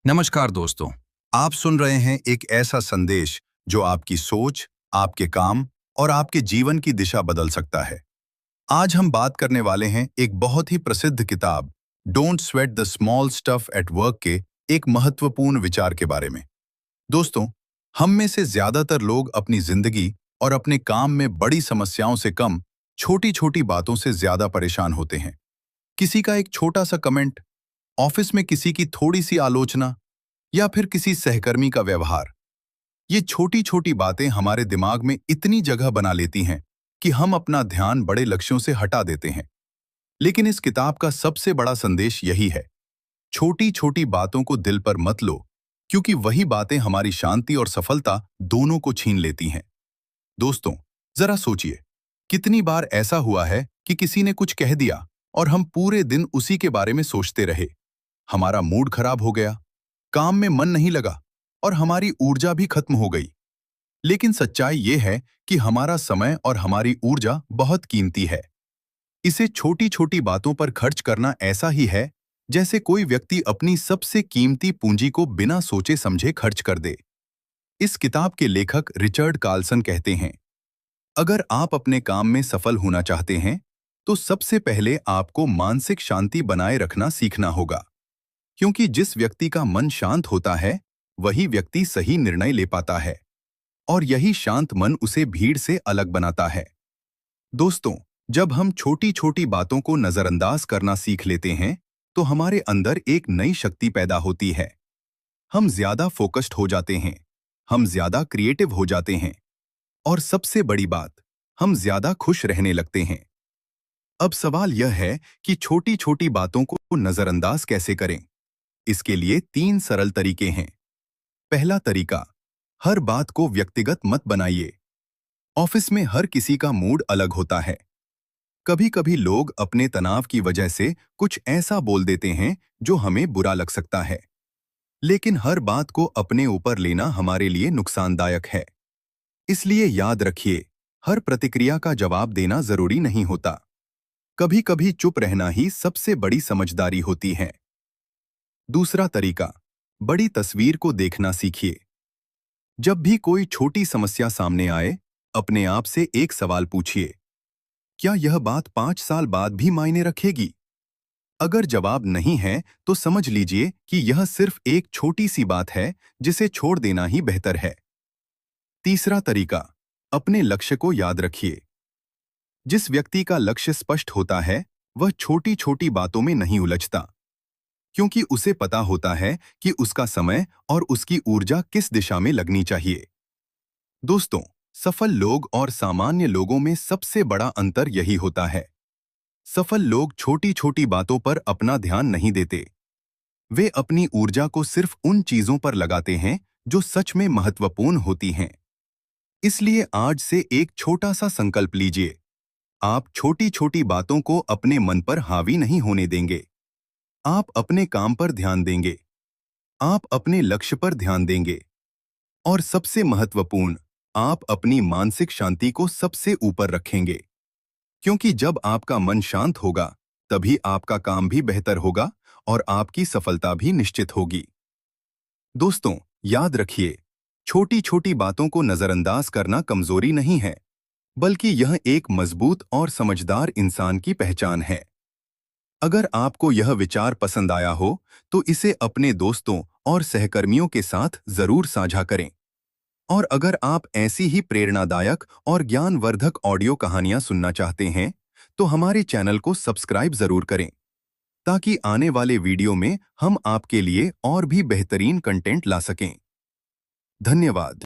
नमस्कार दोस्तों। आप सुन रहे हैं एक ऐसा संदेश जो आपकी सोच, आपके काम और आपके जीवन की दिशा बदल सकता है। आज हम बात करने वाले हैं एक बहुत ही प्रसिद्ध किताब don't sweat the small stuff at work के एक महत्वपूर्ण विचार के बारे में। दोस्तों, हम में से ज्यादातर लोग अपनी जिंदगी और अपने काम में बड़ी समस्याओं से कम छोटी छोटी बातों से ज्यादा परेशान होते हैं। किसी का एक छोटा सा कमेंट, ऑफिस में किसी की थोड़ी सी आलोचना या फिर किसी सहकर्मी का व्यवहार, ये छोटी छोटी बातें हमारे दिमाग में इतनी जगह बना लेती हैं कि हम अपना ध्यान बड़े लक्ष्यों से हटा देते हैं। लेकिन इस किताब का सबसे बड़ा संदेश यही है, छोटी छोटी बातों को दिल पर मत लो, क्योंकि वही बातें हमारी शांति और सफलता दोनों को छीन लेती हैं। दोस्तों, जरा सोचिए, कितनी बार ऐसा हुआ है कि किसी ने कुछ कह दिया और हम पूरे दिन उसी के बारे में सोचते रहे। हमारा मूड खराब हो गया, काम में मन नहीं लगा और हमारी ऊर्जा भी खत्म हो गई। लेकिन सच्चाई ये है कि हमारा समय और हमारी ऊर्जा बहुत कीमती है। इसे छोटी छोटी बातों पर खर्च करना ऐसा ही है जैसे कोई व्यक्ति अपनी सबसे कीमती पूंजी को बिना सोचे समझे खर्च कर दे। इस किताब के लेखक रिचर्ड कार्लसन कहते हैं, अगर आप अपने काम में सफल होना चाहते हैं तो सबसे पहले आपको मानसिक शांति बनाए रखना सीखना होगा, क्योंकि जिस व्यक्ति का मन शांत होता है वही व्यक्ति सही निर्णय ले पाता है और यही शांत मन उसे भीड़ से अलग बनाता है। दोस्तों, जब हम छोटी छोटी बातों को नजरअंदाज करना सीख लेते हैं तो हमारे अंदर एक नई शक्ति पैदा होती है। हम ज्यादा फोकस्ड हो जाते हैं, हम ज्यादा क्रिएटिव हो जाते हैं और सबसे बड़ी बात, हम ज्यादा खुश रहने लगते हैं। अब सवाल यह है कि छोटी छोटी बातों को नजरअंदाज कैसे करें। इसके लिए 3 सरल तरीके हैं। पहला तरीका, हर बात को व्यक्तिगत मत बनाइए। ऑफिस में हर किसी का मूड अलग होता है। कभी कभी लोग अपने तनाव की वजह से कुछ ऐसा बोल देते हैं जो हमें बुरा लग सकता है। लेकिन हर बात को अपने ऊपर लेना हमारे लिए नुकसानदायक है। इसलिए याद रखिए, हर प्रतिक्रिया का जवाब देना जरूरी नहीं होता। कभी कभी चुप रहना ही सबसे बड़ी समझदारी होती है। दूसरा तरीका, बड़ी तस्वीर को देखना सीखिए। जब भी कोई छोटी समस्या सामने आए, अपने आप से एक सवाल पूछिए, क्या यह बात 5 साल बाद भी मायने रखेगी? अगर जवाब नहीं है तो समझ लीजिए कि यह सिर्फ एक छोटी सी बात है जिसे छोड़ देना ही बेहतर है। तीसरा तरीका, अपने लक्ष्य को याद रखिए। जिस व्यक्ति का लक्ष्य स्पष्ट होता है वह छोटी छोटी बातों में नहीं उलझता, क्योंकि उसे पता होता है कि उसका समय और उसकी ऊर्जा किस दिशा में लगनी चाहिए। दोस्तों, सफल लोग और सामान्य लोगों में सबसे बड़ा अंतर यही होता है। सफल लोग छोटी छोटी बातों पर अपना ध्यान नहीं देते। वे अपनी ऊर्जा को सिर्फ उन चीजों पर लगाते हैं जो सच में महत्वपूर्ण होती हैं। इसलिए आज से एक छोटा सा संकल्प लीजिए। आप छोटी छोटी बातों को अपने मन पर हावी नहीं होने देंगे। आप अपने काम पर ध्यान देंगे, आप अपने लक्ष्य पर ध्यान देंगे और सबसे महत्वपूर्ण, आप अपनी मानसिक शांति को सबसे ऊपर रखेंगे। क्योंकि जब आपका मन शांत होगा तभी आपका काम भी बेहतर होगा और आपकी सफलता भी निश्चित होगी। दोस्तों, याद रखिए, छोटी छोटी बातों को नजरअंदाज करना कमजोरी नहीं है, बल्कि यह एक मजबूत और समझदार इंसान की पहचान है। अगर आपको यह विचार पसंद आया हो तो इसे अपने दोस्तों और सहकर्मियों के साथ जरूर साझा करें। और अगर आप ऐसी ही प्रेरणादायक और ज्ञानवर्धक ऑडियो कहानियां सुनना चाहते हैं तो हमारे चैनल को सब्सक्राइब जरूर करें, ताकि आने वाले वीडियो में हम आपके लिए और भी बेहतरीन कंटेंट ला सकें। धन्यवाद।